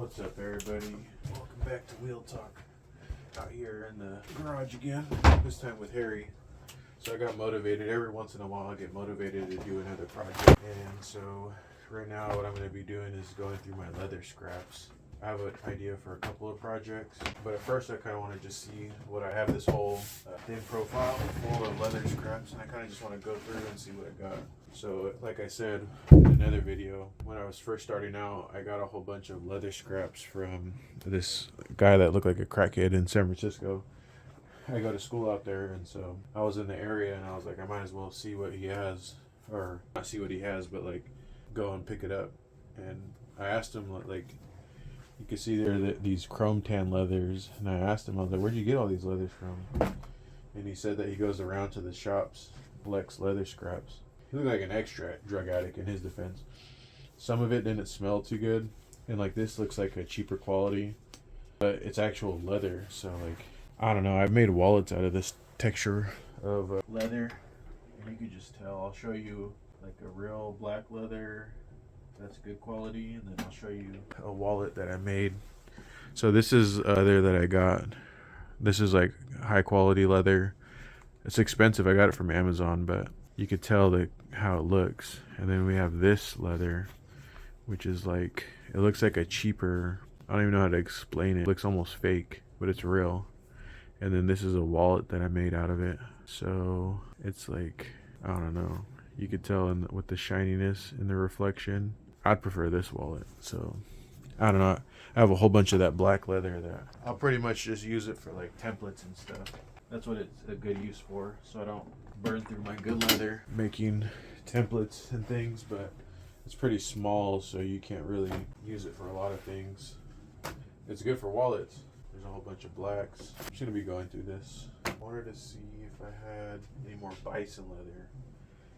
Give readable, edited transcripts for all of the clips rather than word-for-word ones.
What's up, everybody? Welcome back to Wheel Talk. Out here in the garage again, this time with Harry. So I got motivated. Every once in a while I get motivated to do another project. And so right now what I'm going to be doing is going through my leather scraps. I have an idea for a couple of projects, but at first I kind of want to just see what I have. This whole thin profile full of leather scraps, and I kind of just want to go through and see what I got. So like I said in another video, when I was first starting out, I got a whole bunch of leather scraps from this guy that looked like a crackhead in San Francisco. I go to school out there, and so I was in the area, and I was like, I might as well see what he has, or not see what he has, but like go and pick it up. And I asked him, like, you can see there that these chrome tan leathers, and I asked him, I was like, where'd you get all these leathers from? And he said that he goes around to the shops, collects leather scraps. He looked like an drug addict in his defense. Some of it didn't smell too good, and like this looks like a cheaper quality, but it's actual leather. So like, I don't know, I've made wallets out of this texture of leather, and you can just tell. I'll show you like a real black leather that's good quality, and then I'll show you a wallet that I made. So this is leather that I got. This is like high quality leather. It's expensive. I got it from Amazon, but you could tell how it looks. And then we have this leather, which is like, it looks like a cheaper, I don't even know how to explain it. It looks almost fake, but it's real. And then this is a wallet that I made out of it. So it's like, I don't know, you could tell with the shininess and the reflection. I'd prefer this wallet. So I don't know, I have a whole bunch of that black leather that I'll pretty much just use it for like templates and stuff. That's what it's a good use for, so I don't burn through my good leather making templates and things. But it's pretty small, so you can't really use it for a lot of things. It's good for wallets. There's a whole bunch of blacks. I'm just gonna be going through this. I wanted to see if I had any more bison leather,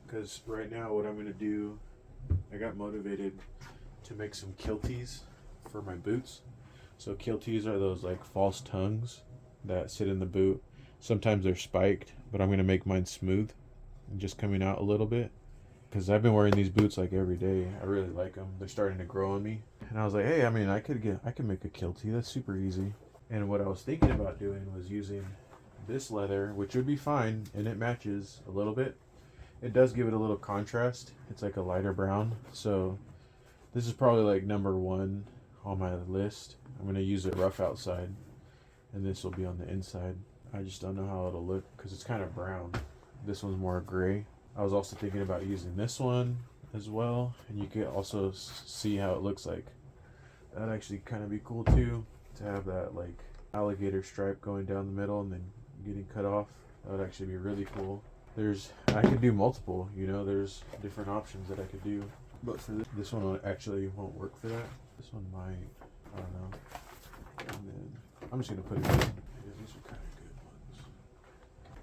because right now what I'm gonna do, I got motivated to make some kilties for my boots. So kilties are those like false tongues that sit in the boot. Sometimes they're spiked, but I'm gonna make mine smooth and just coming out a little bit, because I've been wearing these boots like every day. I really like them. They're starting to grow on me, and I was like, hey, I mean, I could make a kiltie. That's super easy. And what I was thinking about doing was using this leather, which would be fine, and it matches a little bit. It does give it a little contrast. It's like a lighter brown. So this is probably like number one on my list. I'm going to use it rough outside, and this will be on the inside. I just don't know how it'll look because it's kind of brown. This one's more gray. I was also thinking about using this one as well, and you can also see how it looks like. That'd actually kind of be cool too, to have that like alligator stripe going down the middle and then getting cut off. That would actually be really cool. I could do multiple, there's different options that I could do. But for this one actually won't work for that. This one might, I don't know. And then I'm just gonna put it in because these are kind of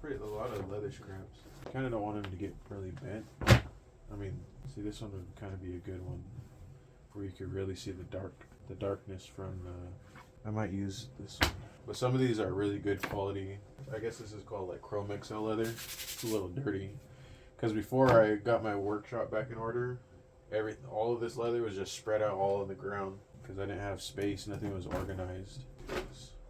good ones. A lot of leather scraps. I kind of don't want them to get really bent. I mean, see, this one would kind of be a good one where you could really see the darkness from I might use this one. But some of these are really good quality. I guess this is called like Chrome XL leather. It's a little dirty, because before I got my workshop back in order, all of this leather was just spread out all on the ground because I didn't have space. Nothing was organized.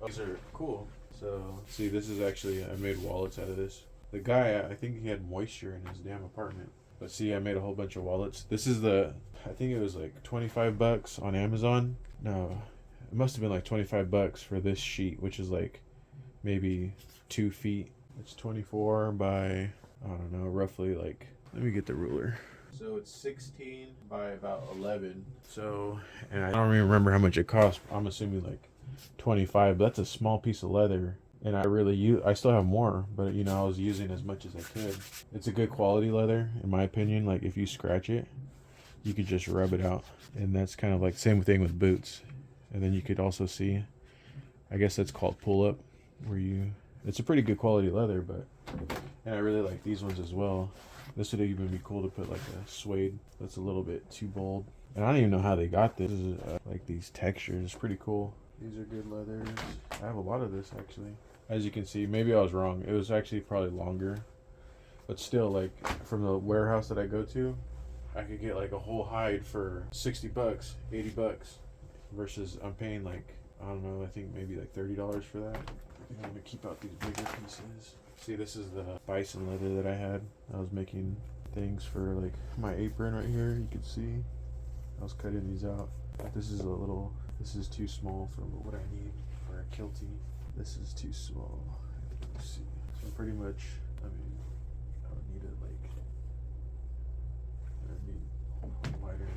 These are cool. So see, this is actually, I made wallets out of this. The guy, I think he had moisture in his damn apartment. But see, I made a whole bunch of wallets. This is I think it was like $25 on Amazon. No, it must have been like $25 for this sheet, which is like maybe 2 feet. It's 24 by, I don't know, roughly like, let me get the ruler. So it's 16 by about 11. So, and I don't even remember how much it cost. I'm assuming like 25, but that's a small piece of leather. And I still have more, but I was using as much as I could. It's a good quality leather, in my opinion. Like if you scratch it, you could just rub it out. And that's kind of like same thing with boots. And then you could also see, I guess that's called pull up, it's a pretty good quality leather, and I really like these ones as well. This would even be cool to put like a suede that's a little bit too bold. And I don't even know how they got this. This is like these textures. It's pretty cool. These are good leathers. I have a lot of this actually. As you can see, maybe I was wrong. It was actually probably longer, but still, like from the warehouse that I go to, I could get like a whole hide for $60, $80. versus I'm paying like, I don't know, I think maybe like $30 for that. I think I'm gonna keep out these bigger pieces. See, this is the bison leather that I had. I was making things for like my apron right here. You can see I was cutting these out. This is too small for what I need for a kiltie. This is too small. Let's see. So pretty much, I mean, I would need it like, I would need wider than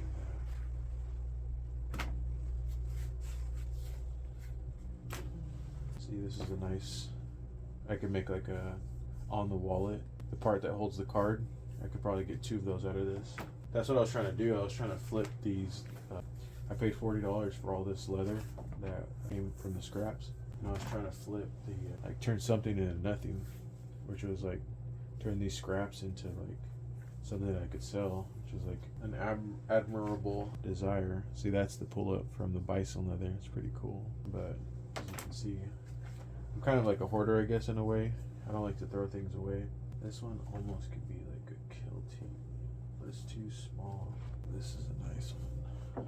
that. See, this is a nice, I could make like a, on the wallet, the part that holds the card. I could probably get 2 of those out of this. That's what I was trying to do. I was trying to flip these. I paid $40 for all this leather that came from the scraps. And I was trying to flip the, like turn something into nothing, which was like turn these scraps into like something that I could sell, which was like an admirable desire. See, that's the pull up from the bison leather. It's pretty cool. But as you can see, I'm kind of like a hoarder, I guess, in a way. I don't like to throw things away. This one almost could be like a kiltie, but it's too small. This is a nice one.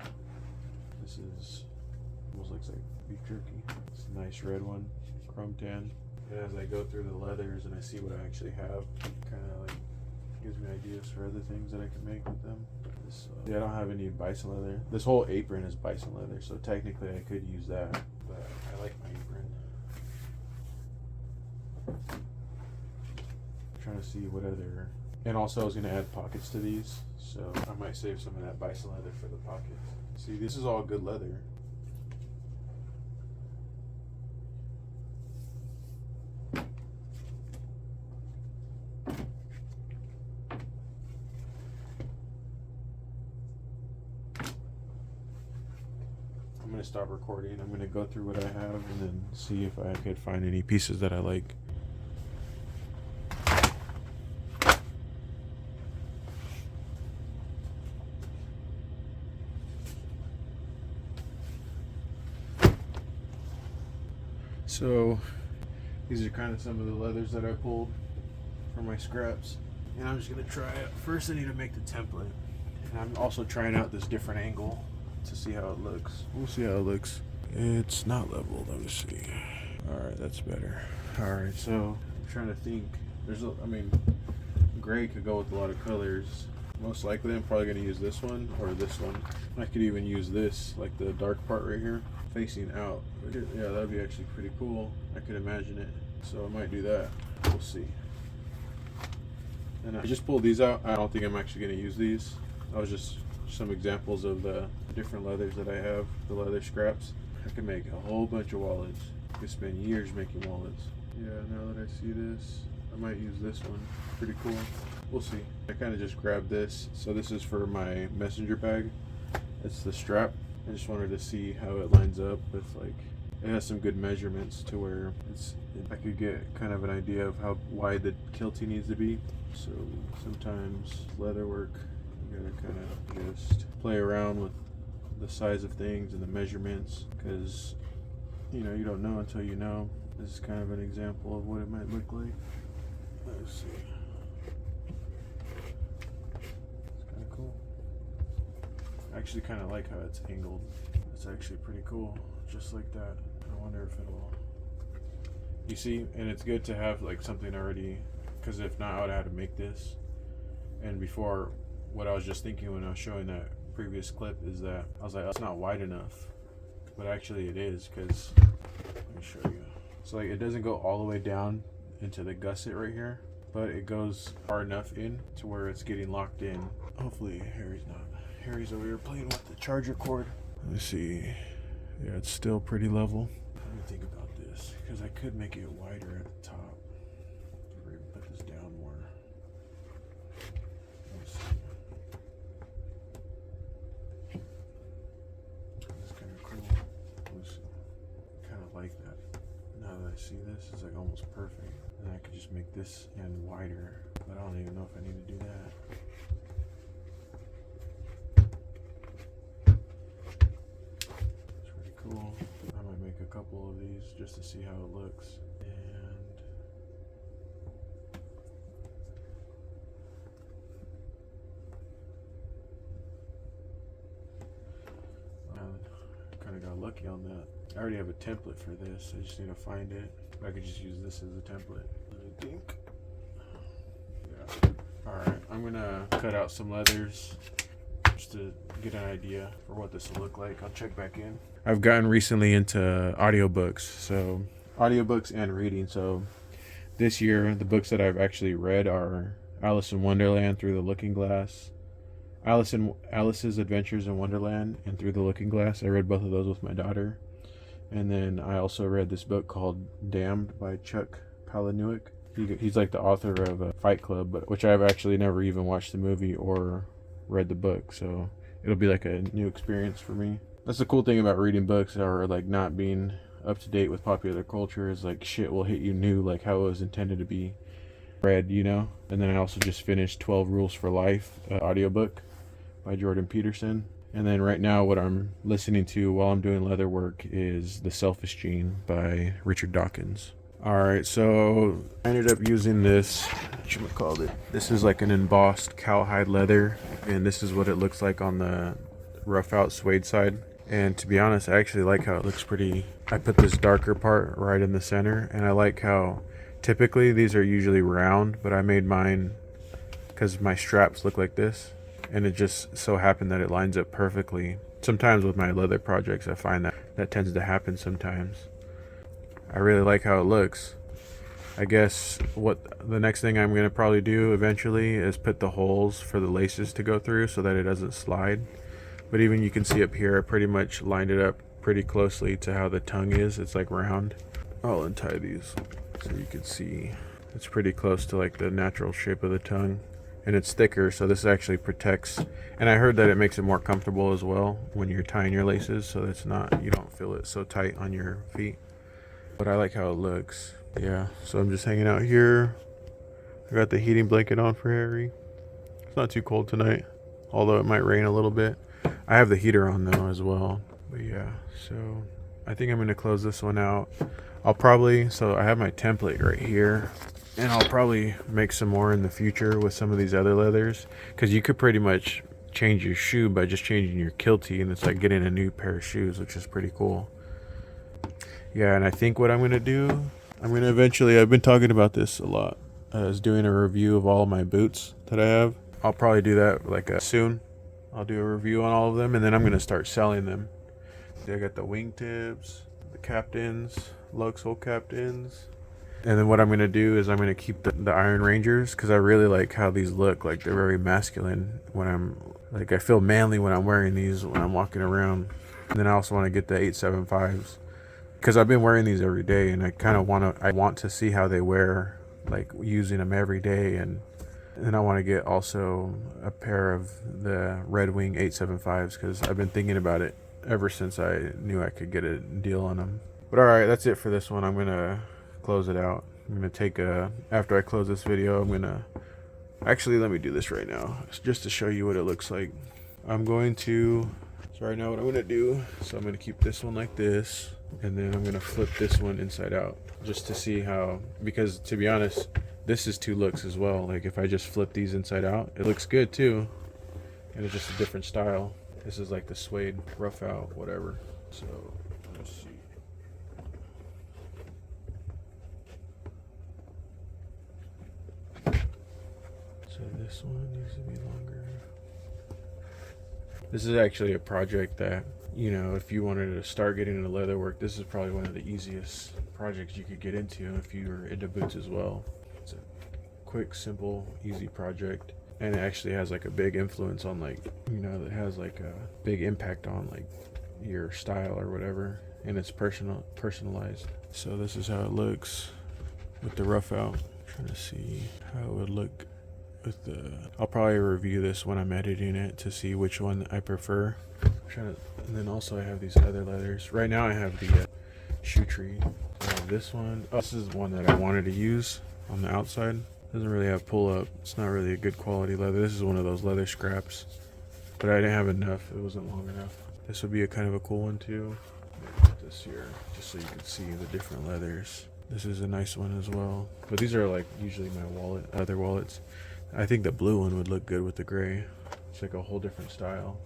This is almost looks like beef jerky. It's a nice red one, chrome tan. And as I go through the leathers and I see what I actually have, kind of like gives me ideas for other things that I can make with them. This, yeah, I don't have any bison leather. This whole apron is bison leather, so technically I could use that, but I like my apron. I'm trying to see what other, and also I was going to add pockets to these, so I might save some of that bison leather for the pockets. See, this is all good leather. I'm going to stop recording. I'm going to go through what I have and then see if I could find any pieces that I like. So these are kind of some of the leathers that I pulled from my scraps, and I'm just gonna try it. First I need to make the template, and I'm also trying out this different angle to see how it looks. We'll see how it looks. It's not level, let me see. Alright, that's better. Alright, so I'm trying to think. I mean, gray could go with a lot of colors. Most likely I'm probably gonna use this one or this one. I could even use this, like the dark part right here, facing out. Yeah, that'd be actually pretty cool. I could imagine it. So I might do that. We'll see. And I just pulled these out. I don't think I'm actually going to use these. That was just some examples of the different leathers that I have, the leather scraps. I could make a whole bunch of wallets. I could spend years making wallets. Yeah, now that I see this, I might use this one. Pretty cool. We'll see. I kind of just grabbed this. So this is for my messenger bag. It's the strap. I just wanted to see how it lines up with, like, it has some good measurements to where I could get kind of an idea of how wide the kiltie needs to be. So sometimes leather work, you gotta kind of just play around with the size of things and the measurements, because you know, you don't know until you know. This is kind of an example of what it might look like. Let's see. It's kind of cool. I actually kind of like how it's angled. It's actually pretty cool, just like that. I wonder if it'll, you see, and it's good to have like something already, because if not, I would have to make this. And before, what I was just thinking when I was showing that previous clip is that I was like, that's not wide enough, but actually it is, because let me show you. So like, it doesn't go all the way down into the gusset right here, but it goes far enough in to where it's getting locked in. Hopefully Harry's over here playing with the charger cord. Let me see. Yeah, it's still pretty level. Let me think about this, because I could make it wider at the top. Or even put this down more. Let's see. That's kind of cool. Let's see. Kind of like that. Now that I see this, it's like almost perfect. And I could just make this end wider, but I don't even know if I need to do that. Cool. I might make a couple of these just to see how it looks. And kind of icky on that. I already have a template for this. I just need to find it. I could just use this as a template, I think. Yeah. Alright, I'm gonna cut out some leathers just to get an idea for what this will look like. I'll check back in. I've gotten recently into audiobooks, so audiobooks and reading. So this year, the books that I've actually read are Alice in Wonderland, Through the Looking Glass, Alice's Adventures in Wonderland, and Through the Looking Glass. I read both of those with my daughter. And then I also read this book called Damned by Chuck Palahniuk. He's like the author of Fight Club, but which I've actually never even watched the movie or read the book, so it'll be like a new experience for me. That's the cool thing about reading books or like not being up to date with popular culture, is like shit will hit you new, like how it was intended to be read, you know. And then I also just finished 12 Rules for Life audiobook by Jordan Peterson. And then right now what I'm listening to while I'm doing leather work is The Selfish Gene by Richard Dawkins. Alright, so I ended up using this, whatchamacallit. This is like an embossed cowhide leather, and this is what it looks like on the rough out suede side. And to be honest, I actually like how it looks pretty. I put this darker part right in the center, and I like how typically these are usually round, but I made mine because my straps look like this. And it just so happened that it lines up perfectly. Sometimes with my leather projects, I find that tends to happen sometimes. I really like how it looks. I guess what the next thing I'm going to probably do eventually is put the holes for the laces to go through so that it doesn't slide. But even you can see up here, I pretty much lined it up pretty closely to how the tongue is. It's like round. I'll untie these so you can see. It's pretty close to like the natural shape of the tongue. And it's thicker, so this actually protects, and I heard that it makes it more comfortable as well when you're tying your laces, so it's not, you don't feel it so tight on your feet. But I like how it looks. Yeah, so I'm just hanging out here. I got the heating blanket on for Harry. It's not too cold tonight, although it might rain a little bit. I have the heater on though as well. But yeah, so I think I'm gonna close this one out. So I have my template right here. And I'll probably make some more in the future with some of these other leathers, because you could pretty much change your shoe by just changing your kiltie, and it's like getting a new pair of shoes, which is pretty cool. Yeah, and I think what I'm going to do, I've been talking about this a lot, is doing a review of all of my boots that I have. I'll probably do that soon. I'll do a review on all of them, and then I'm going to start selling them. I got the wingtips, the Captains, lug sole Captains. And then what I'm going to do is I'm going to keep the Iron Rangers, because I really like how these look. Like, they're very masculine I feel manly when I'm wearing these when I'm walking around. And then I also want to get the 875s, because I've been wearing these every day, and I want to see how they wear, like using them every day. And then I want to get also a pair of the Red Wing 875s, because I've been thinking about it ever since I knew I could get a deal on them. But alright, that's it for this one. I'm going to close it out. I'm going to after I close this video, actually, let me do this right now just to show you what it looks like. So right now what I'm going to do, so I'm going to keep this one like this, and then I'm going to flip this one inside out just to see how, because to be honest, this is two looks as well. Like if I just flip these inside out, it looks good too, and it's just a different style. This is like the suede rough out, whatever. So let's see. So this one needs to be longer. This is actually a project that, if you wanted to start getting into leather work, this is probably one of the easiest projects you could get into if you were into boots as well. It's a quick, simple, easy project. And it actually has like a big influence on it has like a big impact on like your style or whatever. And it's personalized. So this is how it looks with the rough out. I'm trying to see how it would look I'll probably review this when I'm editing it to see which one I prefer. And then also I have these other leathers. Right now I have the Shoe Tree. I have this one. This is one that I wanted to use on the outside. Doesn't really have pull up. It's not really a good quality leather. This is one of those leather scraps, but I didn't have enough. It wasn't long enough. This would be a kind of a cool one too. Put this here just so you can see the different leathers. This is a nice one as well, but these are like usually my other wallets. I think the blue one would look good with the gray. It's like a whole different style.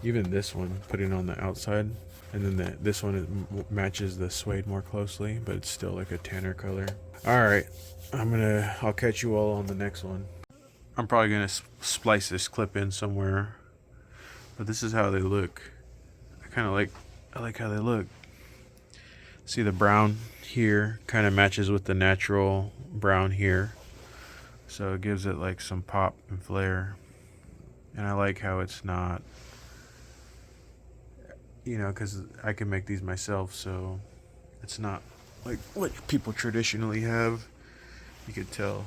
Even this one, putting on the outside, And then this one matches the suede more closely, but it's still like a tanner color. All right, I'll catch you all on the next one. I'm probably gonna splice this clip in somewhere, but this is how they look. I like how they look. See the brown here kind of matches with the natural brown here, so it gives it like some pop and flair. And I like how it's not, because I can make these myself, so it's not like what people traditionally have. You could tell.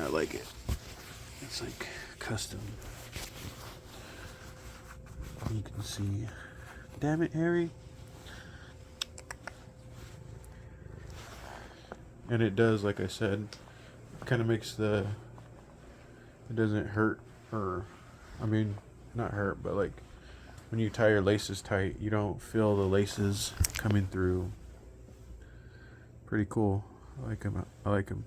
I like it. It's like custom. You can see. Damn it, Harry. And it does, like I said, kind of makes it doesn't hurt, not hurt, but like when you tie your laces tight, you don't feel the laces coming through. Pretty cool. I like them.